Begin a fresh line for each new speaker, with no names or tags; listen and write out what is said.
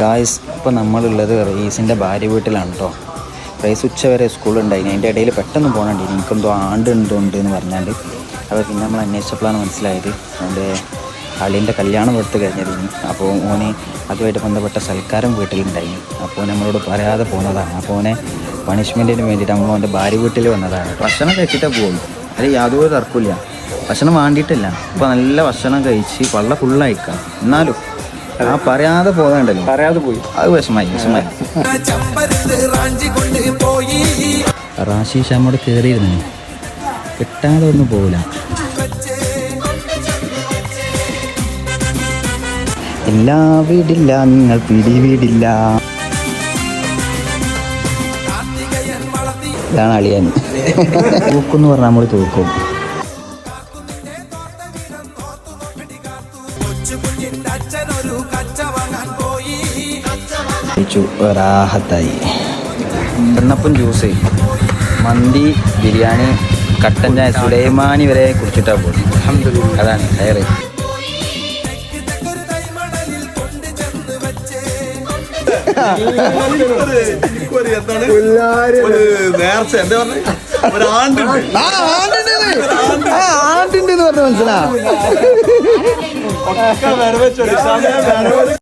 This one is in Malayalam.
ഗായ്സ്, ഇപ്പോൾ നമ്മളുള്ളത് റയീസിൻ്റെ ഭാര്യ വീട്ടിലാണ് കേട്ടോ. റയീസ് ഉച്ച വരെ സ്കൂളുണ്ടായിന്. അതിൻ്റെ ഇടയിൽ പെട്ടെന്ന് പോകണുണ്ട്, എനിക്കെന്തോ ഉണ്ട് എന്ന് പറഞ്ഞാണ്ട്. അപ്പോൾ പിന്നെ നമ്മൾ അന്വേഷിച്ചപ്പോഴാണ് മനസ്സിലായത് അവൻ്റെ അളിയൻ്റെ കല്യാണം എടുത്ത് കഴിഞ്ഞതിന്. അപ്പോൾ ഓന് അതുമായിട്ട് ബന്ധപ്പെട്ട സൽക്കാരം വീട്ടിലുണ്ടായിന്. അപ്പോൾ നമ്മളോട് പറയാതെ പോകുന്നതാണ്. അപ്പോൾ ഓനെ പണിഷ്മെൻറ്റിന് വേണ്ടിയിട്ട് നമ്മൾ അവൻ്റെ ഭാര്യ വീട്ടിൽ വന്നതാണ്. ഭക്ഷണം കഴിച്ചിട്ടേ പോകുള്ളൂ, അതിൽ യാതൊരു തർക്കമില്ല. ഭക്ഷണം വേണ്ടിയിട്ടില്ല. ഇപ്പോൾ നല്ല ഭക്ഷണം കഴിച്ച് വള്ള ഫുള്ളയക്കാം, എന്നാലും ആ പറയാതെ പോകാണ്ടല്ലോ, പറയാതെ പോയി, അത് വിഷമായി. റാഷി ഷാമോട് കയറിയിരുന്നു, കിട്ടാതെ ഒന്നും പോകില്ല. എല്ലാ വീടില്ല നിങ്ങൾ പിടിവീടില്ല. ഇതാണ് അളിയാൻ. തൂക്കെന്ന് പറഞ്ഞാൽ നമ്മൾ തൂക്കും. റാഹത്തായി. എണ്ണപ്പം, ജ്യൂസ്, മന്തി, ബിരിയാണി, കട്ടൻ ചായ, സുലൈമാനി വരെ കുടിച്ചിട്ടാണ് പോകുന്നത്. അതാണ് കയറി. ആണ്ടിണ്ടെന്ന് പറഞ്ഞ മനസ്സിലാ.